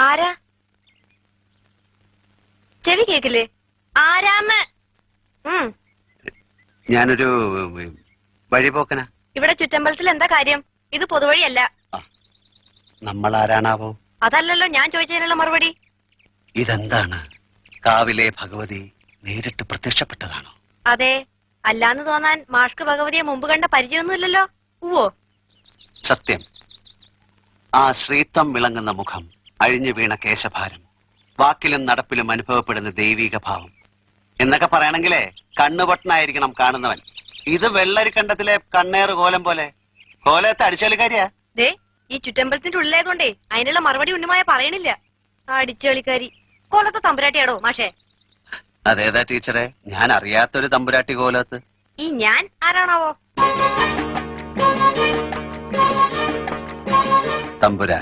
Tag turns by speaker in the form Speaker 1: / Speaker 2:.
Speaker 1: ആരാ? ചെവി കേക്കില്ലേ? ആരാന്ന്?
Speaker 2: ഞാനൊരു വഴിപോക്കനാ.
Speaker 1: ഇവിടെ ചുറ്റമ്പലത്തിൽ എന്താ കാര്യം? ഇത് പൊതുവഴിയല്ല.
Speaker 2: നമ്മൾ ആരാണാവോ?
Speaker 1: അതല്ലല്ലോ ഞാൻ ചോദിച്ചതിനുള്ള മറുപടി.
Speaker 2: ഇതെന്താണ്? കാവിലെ ഭഗവതി നേരിട്ട് പ്രത്യക്ഷപ്പെട്ടതാണോ?
Speaker 1: അതെ. അല്ലാന്ന് തോന്നാൻ മാഷ്ക്ക് ഭഗവതിയെ മുമ്പ് കണ്ട പരിചയമൊന്നുമില്ലല്ലോ. ഉവ്വോ?
Speaker 2: സത്യം. ആ ശ്രീത്വം വിളങ്ങുന്ന മുഖം, അഴിഞ്ഞു വീണ കേശഭാരം, വാക്കിലും നടപ്പിലും അനുഭവപ്പെടുന്ന ദൈവിക ഭാവം എന്നൊക്കെ പറയണെങ്കിലേ കണ്ണുപൊട്ടനായിരിക്കണം കാണുന്നവൻ. ഇത് വെള്ളരിക്കണ്ടത്തിലെ കണ്ണേറ് കോലം പോലെ. കോലത്തെ അടിച്ചുകളിക്കാരിയാ.
Speaker 1: ദേ, ഈ ചുറ്റമ്പലത്തിന്റെ ഉള്ളിലായതുകൊണ്ടേ അതിനുള്ള മറുപടി ഉണ്ണിമായ പറയണില്ല. അടിച്ചുകളിക്കാരി. കോലത്തെ തമ്പുരാട്ടിയാടോ മാഷേ?
Speaker 2: അതേതാ ടീച്ചറെ? ഞാൻ അറിയാത്തൊരു തമ്പുരാട്ടി കോലത്ത്.
Speaker 1: ഈ ഞാൻ ആരാണാവോ?
Speaker 2: തമ്പുരാൻ.